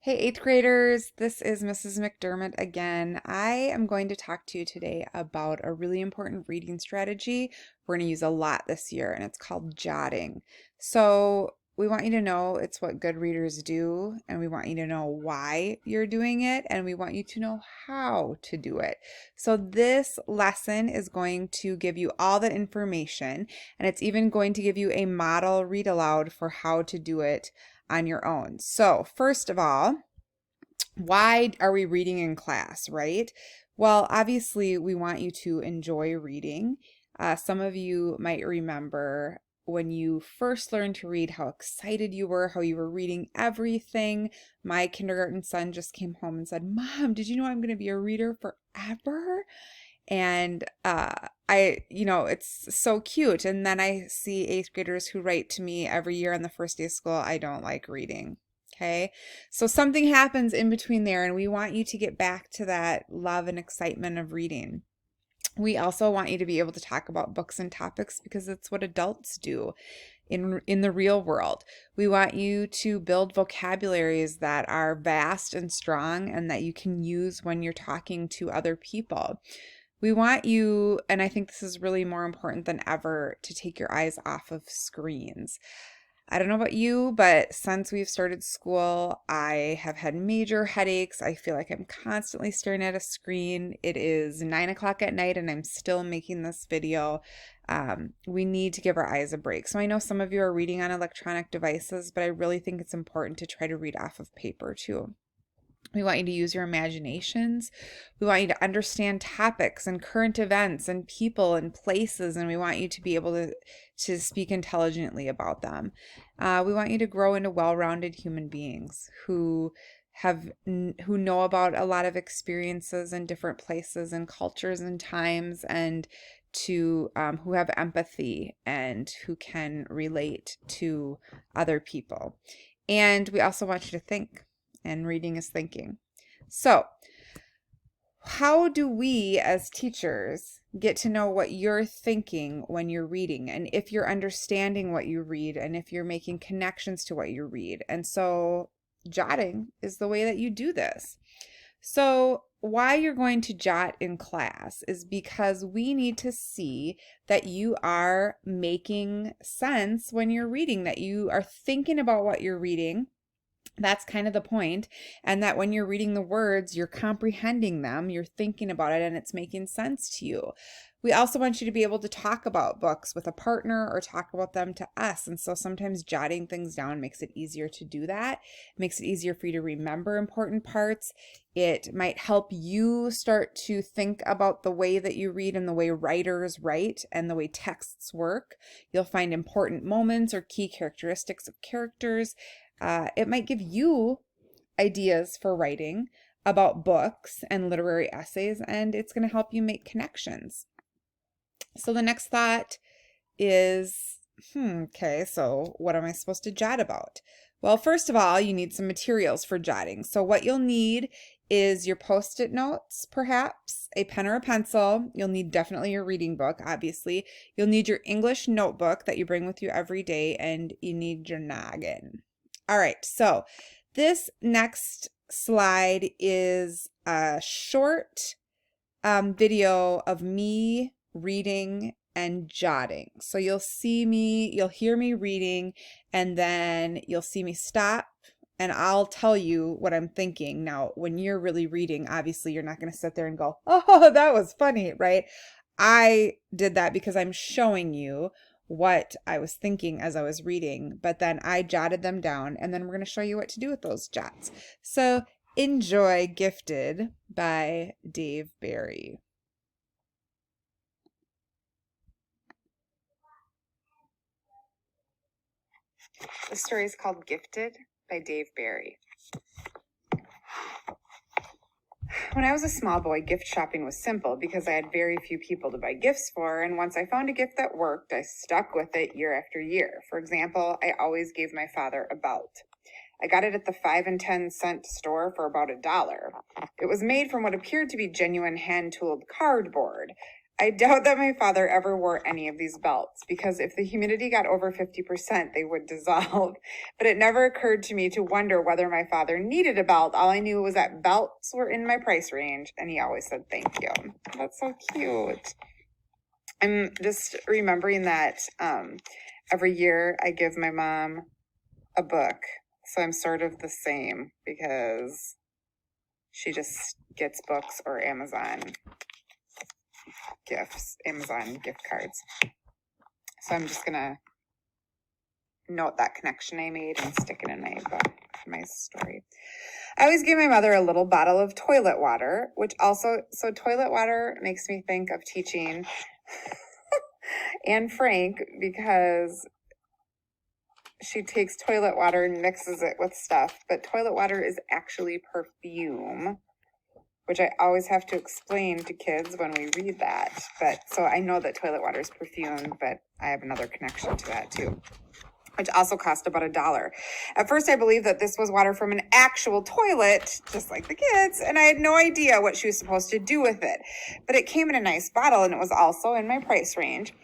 Hey, eighth graders, this is Mrs. McDermott again. I am going to talk to you today about a really important reading strategy we're going to use a lot this year, and it's called jotting. So, we want you to know it's what good readers do, and we want you to know why you're doing it, and we want you to know how to do it. So, this lesson is going to give you all that information, and it's even going to give you a model read aloud for how to do it on your own. So, first of all, why are we reading in class, right? Well, obviously, we want you to enjoy reading. Some of you might remember when you first learned to read how excited you were, how you were reading everything. My kindergarten son just came home and said, "Mom, did you know I'm going to be a reader forever?" And it's so cute. And then I see eighth graders who write to me every year on the first day of school, "I don't like reading." Okay. So something happens in between there, and we want you to get back to that love and excitement of reading. We also want you to be able to talk about books and topics because it's what adults do in the real world. We want you to build vocabularies that are vast and strong and that you can use when you're talking to other people. We want you, and I think this is really more important than ever, to take your eyes off of screens. I don't know about you, but since we've started school, I have had major headaches. I feel like I'm constantly staring at a screen. It is 9 o'clock at night and I'm still making this video. We need to give our eyes a break. So I know some of you are reading on electronic devices, but I really think it's important to try to read off of paper too. We want you to use your imaginations. We want you to understand topics and current events and people and places, and we want you to be able to speak intelligently about them. We want you to grow into well-rounded human beings who know about a lot of experiences in different places and cultures and times, and to who have empathy and who can relate to other people. And we also want you to think, and reading is thinking. So, how do we as teachers get to know what you're thinking when you're reading, and if you're understanding what you read, and if you're making connections to what you read? And so, jotting is the way that you do this. So, why you're going to jot in class is because we need to see that you are making sense when you're reading, that you are thinking about what you're reading. That's kind of the point. And that when you're reading the words, you're comprehending them, you're thinking about it, and it's making sense to you. We also want you to be able to talk about books with a partner or talk about them to us. And so sometimes jotting things down makes it easier to do that. It makes it easier for you to remember important parts. It might help you start to think about the way that you read and the way writers write and the way texts work. You'll find important moments or key characteristics of characters. It might give you ideas for writing about books and literary essays, and it's going to help you make connections. So the next thought is, okay, so what am I supposed to jot about? Well, first of all, you need some materials for jotting. So what you'll need is your Post-it notes, perhaps, a pen or a pencil. You'll need definitely your reading book, obviously. You'll need your English notebook that you bring with you every day, and you need your noggin. All right, so this next slide is a short video of me reading and jotting. So you'll hear me reading, and then you'll see me stop, and I'll tell you what I'm thinking. Now, when you're really reading, obviously you're not going to sit there and go, "Oh, that was funny," right? I did that because I'm showing you what I was thinking as I was reading, but then I jotted them down, and then we're going to show you what to do with those jots. So enjoy Gifted by Dave Barry. The story is called Gifted by Dave Barry. When I was a small boy, gift shopping was simple because I had very few people to buy gifts for, and once I found a gift that worked, I stuck with it year after year. For example, I always gave my father a belt. I got it at the 5 and 10 cent store for about $1. It was made from what appeared to be genuine hand-tooled cardboard. I doubt that my father ever wore any of these belts because if the humidity got over 50%, they would dissolve. But it never occurred to me to wonder whether my father needed a belt. All I knew was that belts were in my price range, and he always said thank you. That's so cute. I'm just remembering that every year I give my mom a book. So I'm sort of the same because she just gets books or Amazon gift cards. So I'm just gonna note that connection I made and stick it in my book, my story. I always give my mother a little bottle of toilet water, so toilet water makes me think of teaching and Frank, because she takes toilet water and mixes it with stuff, but toilet water is actually perfume, which I always have to explain to kids when we read that. But so I know that toilet water is perfume, but I have another connection to that too, which also cost about $1. At first, I believed that this was water from an actual toilet, just like the kids, and I had no idea what she was supposed to do with it. But it came in a nice bottle, and it was also in my price range.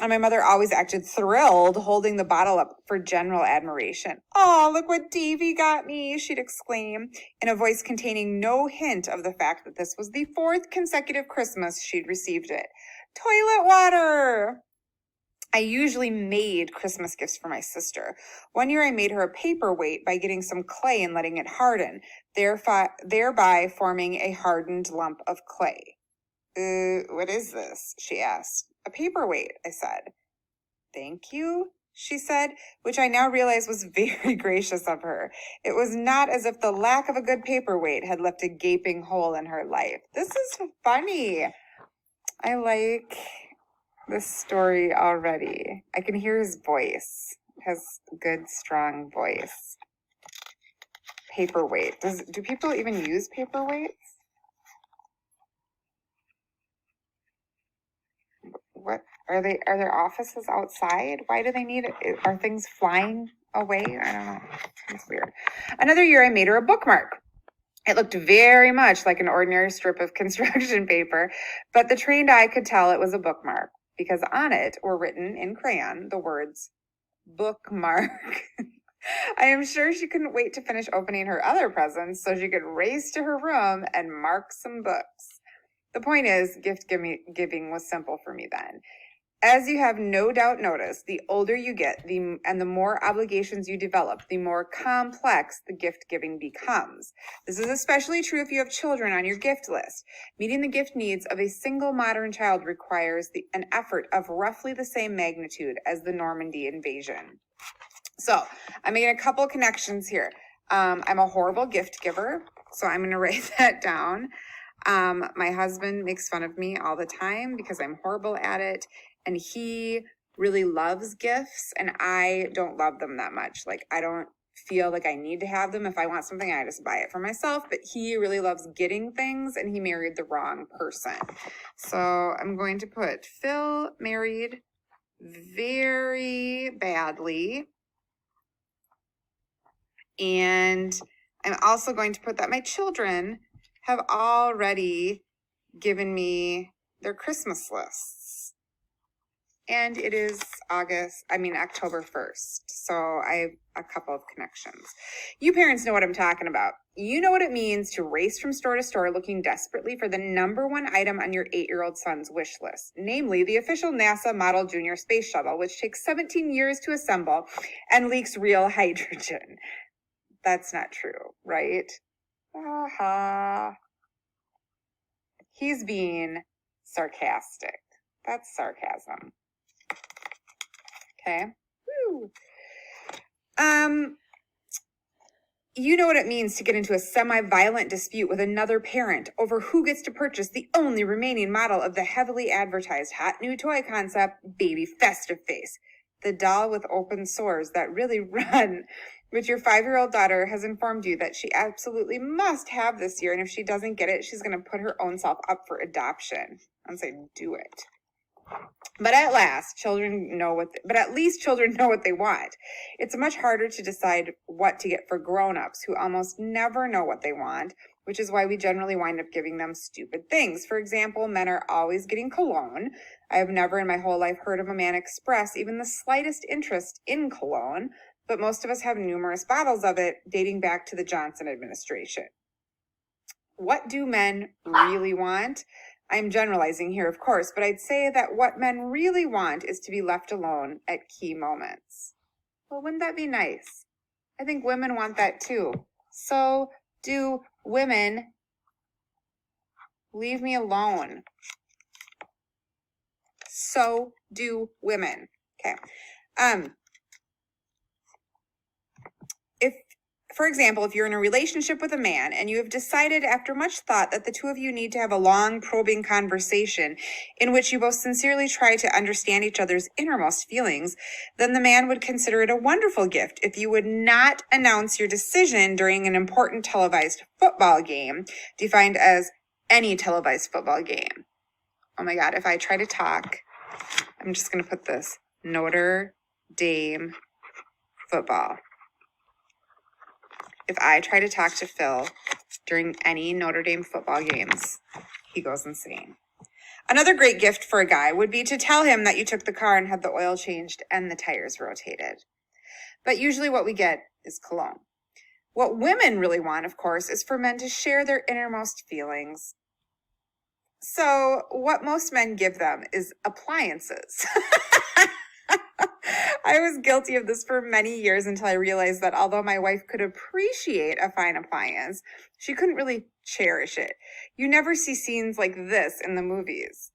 And my mother always acted thrilled, holding the bottle up for general admiration. "Oh, look what Davy got me," she'd exclaim, in a voice containing no hint of the fact that this was the 4th consecutive Christmas she'd received it. Toilet water! I usually made Christmas gifts for my sister. One year I made her a paperweight by getting some clay and letting it harden, thereby forming a hardened lump of clay. What is this?" she asked. "A paperweight," I said. "Thank you," she said, which I now realize was very gracious of her. It was not as if the lack of a good paperweight had left a gaping hole in her life. This is funny. I like this story already. I can hear his voice. Has good, strong voice. Paperweight. Do people even use paperweights? What are they? Are there offices outside? Why do they need it? Are things flying away? I don't know. It's weird. Another year I made her a bookmark. It looked very much like an ordinary strip of construction paper, but the trained eye could tell it was a bookmark because on it were written in crayon the words bookmark. I am sure she couldn't wait to finish opening her other presents so she could race to her room and mark some books. The point is, gift giving was simple for me then. As you have no doubt noticed, the older you get and the more obligations you develop, the more complex the gift giving becomes. This is especially true if you have children on your gift list. Meeting the gift needs of a single modern child requires an effort of roughly the same magnitude as the Normandy invasion. So I'm making a couple connections here. I'm a horrible gift giver, so I'm going to write that down. My husband makes fun of me all the time because I'm horrible at it, and he really loves gifts, and I don't love them that much. Like, I don't feel like I need to have them. If I want something, I just buy it for myself, but he really loves getting things, and he married the wrong person. So I'm going to put Phil married very badly, and I'm also going to put that my children have already given me their Christmas lists. And it is October 1st. So I have a couple of connections. You parents know what I'm talking about. You know what it means to race from store to store looking desperately for the #1 item on your 8-year-old son's wish list, namely the official NASA Model Junior Space Shuttle, which takes 17 years to assemble and leaks real hydrogen. That's not true, right? He's being sarcastic. That's sarcasm. Okay. Woo. You know what it means to get into a semi-violent dispute with another parent over who gets to purchase the only remaining model of the heavily advertised hot new toy concept, Baby Festive Face, the doll with open sores that really run, which your 5-year-old daughter has informed you that she absolutely must have this year, and if she doesn't get it, she's going to put her own self up for adoption. I'm saying, do it. But at least children know what they want. It's much harder to decide what to get for grown-ups who almost never know what they want, which is why we generally wind up giving them stupid things. For example, men are always getting cologne. I have never in my whole life heard of a man express even the slightest interest in cologne, but most of us have numerous bottles of it dating back to the Johnson administration. What do men really want? I'm generalizing here, of course, but I'd say that what men really want is to be left alone at key moments. Well, wouldn't that be nice? I think women want that too. So do women. Leave me alone. So do women. Okay. For example, if you're in a relationship with a man and you have decided after much thought that the two of you need to have a long, probing conversation in which you both sincerely try to understand each other's innermost feelings, then the man would consider it a wonderful gift if you would not announce your decision during an important televised football game, defined as any televised football game. Oh my God, if I try to talk, I'm just going to put this, Notre Dame football. If I try to talk to Phil during any Notre Dame football games, he goes insane. Another great gift for a guy would be to tell him that you took the car and had the oil changed and the tires rotated. But usually what we get is cologne. What women really want, of course, is for men to share their innermost feelings. So what most men give them is appliances. I was guilty of this for many years until I realized that although my wife could appreciate a fine appliance, she couldn't really cherish it. You never see scenes like this in the movies.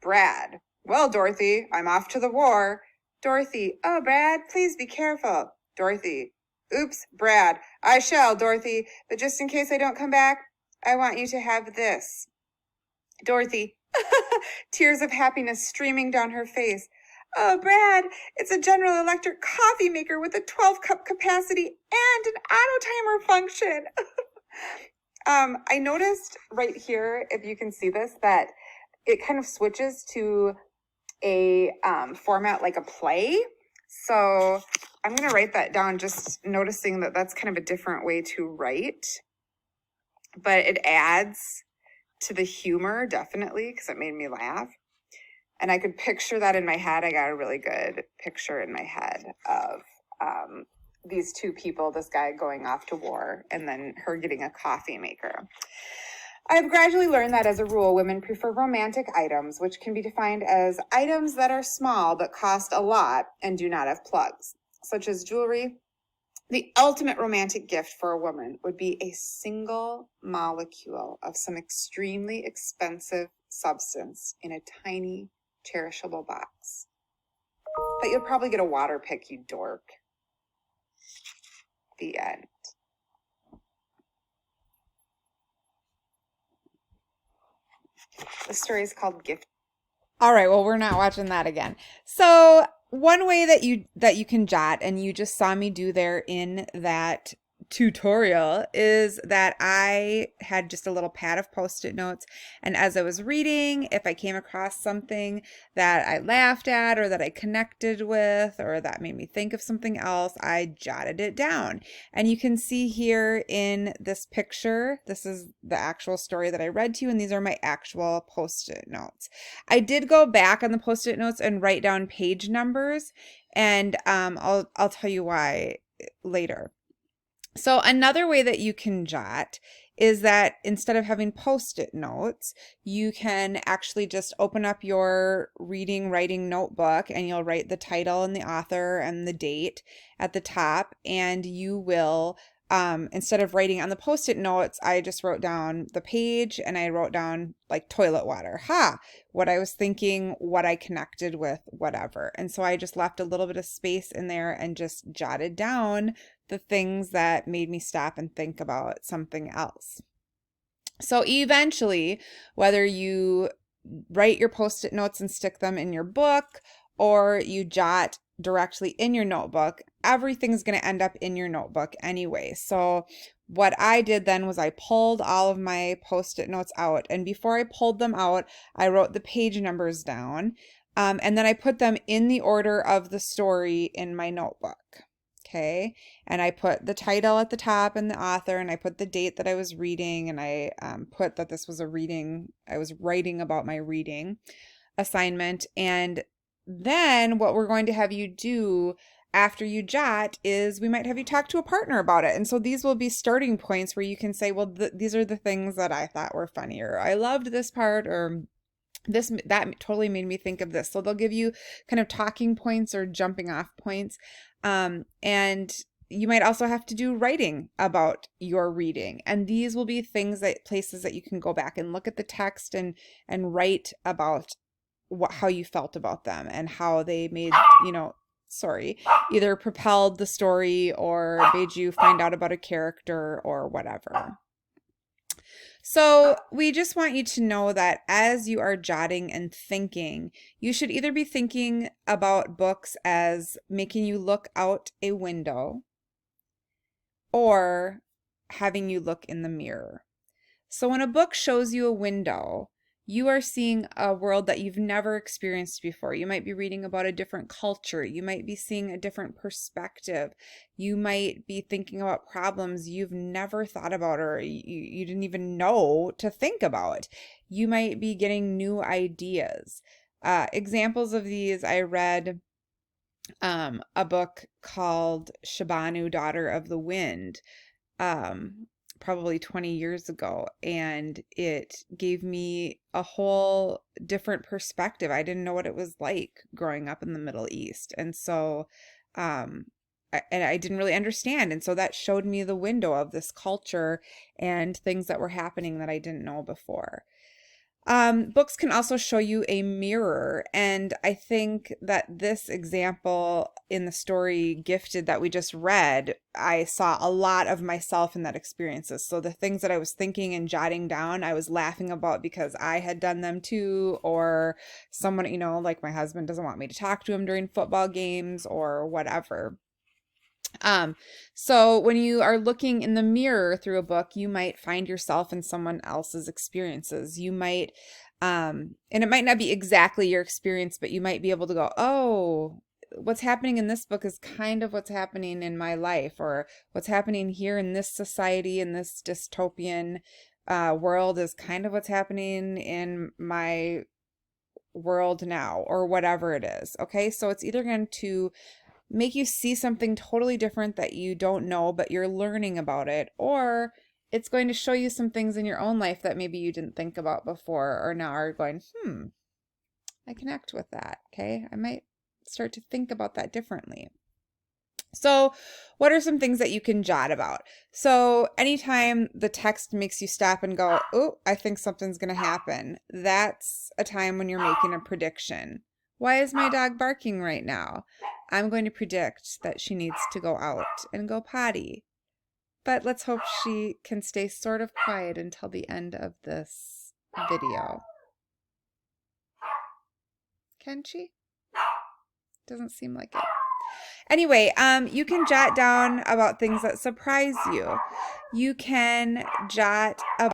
Brad, well, Dorothy, I'm off to the war. Dorothy, oh, Brad, please be careful. Dorothy, oops, Brad, I shall, Dorothy, but just in case I don't come back, I want you to have this. Dorothy, tears of happiness streaming down her face. Oh, Brad, it's a General Electric coffee maker with a 12-cup capacity and an auto timer function. I noticed right here, if you can see this, that it kind of switches to a format like a play. So I'm going to write that down, just noticing that that's kind of a different way to write. But it adds to the humor, definitely, because it made me laugh. And I could picture that in my head. I got a really good picture in my head of these two people, this guy going off to war and then her getting a coffee maker. I've gradually learned that as a rule, women prefer romantic items, which can be defined as items that are small but cost a lot and do not have plugs, such as jewelry. The ultimate romantic gift for a woman would be a single molecule of some extremely expensive substance in a tiny, cherishable box. But you'll probably get a water pick, you dork. The end. The story is called Gift. All right, well, we're not watching that again. So one way that you can jot, and you just saw me do there in that tutorial, is that I had just a little pad of Post-it notes, and as I was reading, if I came across something that I laughed at or that I connected with or that made me think of something else, I jotted it down. And you can see here in this picture, this is the actual story that I read to you, and these are my actual Post-it notes. I did go back on the Post-it notes and write down page numbers, and I'll tell you why later. So another way that you can jot is that instead of having Post-it notes, you can actually just open up your writing notebook, and you'll write the title and the author and the date at the top, and you will, instead of writing on the Post-it notes, I just wrote down the page and I wrote down like toilet water. What I was thinking, what I connected with, whatever. And so I just left a little bit of space in there and just jotted down the things that made me stop and think about something else. So eventually, whether you write your Post-it notes and stick them in your book, or you jot directly in your notebook, everything's going to end up in your notebook anyway. So what I did then was I pulled all of my Post-it notes out, and before I pulled them out, I wrote the page numbers down. And then I put them in the order of the story in my notebook. Okay. And I put the title at the top and the author, and I put the date that I was reading, and I put that this was a reading. I was writing about my reading assignment. And then what we're going to have you do after you jot is we might have you talk to a partner about it. And so these will be starting points where you can say, well, these are the things that I thought were funny, or I loved this part, or that totally made me think of this. So they'll give you kind of talking points or jumping off points. And you might also have to do writing about your reading. And these will be places that you can go back and look at the text and write about how you felt about them and how they made, either propelled the story or made you find out about a character or whatever. So we just want you to know that as you are jotting and thinking, you should either be thinking about books as making you look out a window or having you look in the mirror. So when a book shows you a window, you are seeing a world that you've never experienced before. You might be reading about a different culture. You might be seeing a different perspective. You might be thinking about problems you've never thought about, or you didn't even know to think about. You might be getting new ideas. Examples of these, I read a book called Shabanu, Daughter of the Wind, probably 20 years ago, and it gave me a whole different perspective. I didn't know what it was like growing up in the Middle East, and so I didn't really understand, and so that showed me the window of this culture and things that were happening that I didn't know before. Books can also show you a mirror, and I think that this example in the story Gifted that we just read, I saw a lot of myself in that experiences. So the things that I was thinking and jotting down, I was laughing about because I had done them too, or someone, like my husband doesn't want me to talk to him during football games or whatever. So when you are looking in the mirror through a book, you might find yourself in someone else's experiences. You might, and it might not be exactly your experience, but you might be able to go, oh, what's happening in this book is kind of what's happening in my life, or what's happening here in this society, in this dystopian world is kind of what's happening in my world now, or whatever it is. Okay, so it's either going to make you see something totally different that you don't know, but you're learning about it, or it's going to show you some things in your own life that maybe you didn't think about before, or now are going, I connect with that. Okay, I might start to think about that differently. So what are some things that you can jot about? So anytime the text makes you stop and go, oh, I think something's going to happen, that's a time when you're making a prediction. Why is my dog barking right now? I'm going to predict that she needs to go out and go potty. But let's hope she can stay sort of quiet until the end of this video. Can she? Doesn't seem like it. Anyway, you can jot down about things that surprise you. You can jot about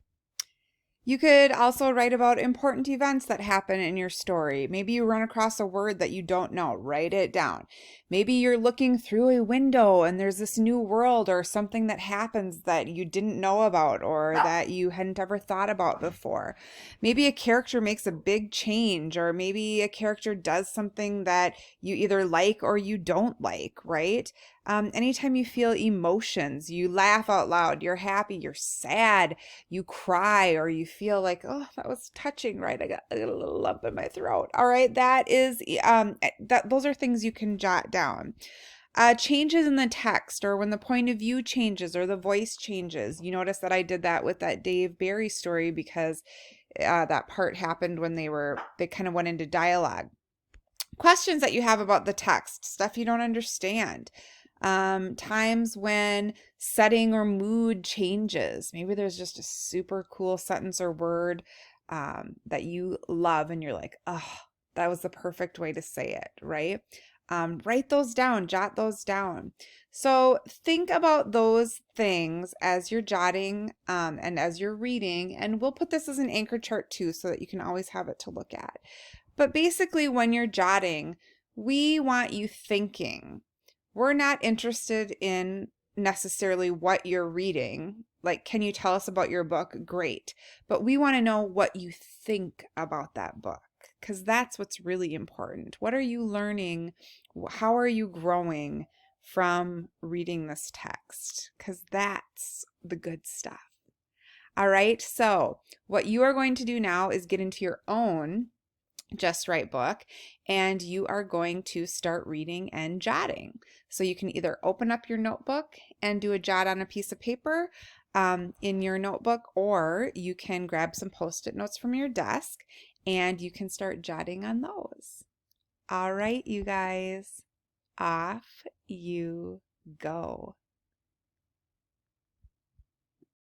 You could also write about important events that happen in your story. Maybe you run across a word that you don't know. Write it down. Maybe you're looking through a window and there's this new world or something that happens that you didn't know about or that you hadn't ever thought about before. Maybe a character makes a big change, or maybe a character does something that you either like or you don't like, right? Anytime you feel emotions, you laugh out loud, you're happy, you're sad, you cry, or you feel like, oh, that was touching, right? I got a little lump in my throat. All right, those are things you can jot down. Changes in the text, or when the point of view changes or the voice changes. You notice that I did that with that Dave Barry story because that part happened when they kind of went into dialogue. Questions that you have about the text, stuff you don't understand. Times when setting or mood changes. Maybe there's just a super cool sentence or word that you love and you're like, oh, that was the perfect way to say it, right? Write those down, jot those down. So think about those things as you're jotting and as you're reading, and we'll put this as an anchor chart too so that you can always have it to look at. But basically, when you're jotting, we want you thinking. We're not interested in necessarily what you're reading. Like, can you tell us about your book? Great. But we want to know what you think about that book, because that's what's really important. What are you learning? How are you growing from reading this text? Because that's the good stuff. All right, so what you are going to do now is get into your own Just Right book, and you are going to start reading and jotting. So you can either open up your notebook and do a jot on a piece of paper in your notebook, or you can grab some post-it notes from your desk and you can start jotting on those. All right, you guys, off you go.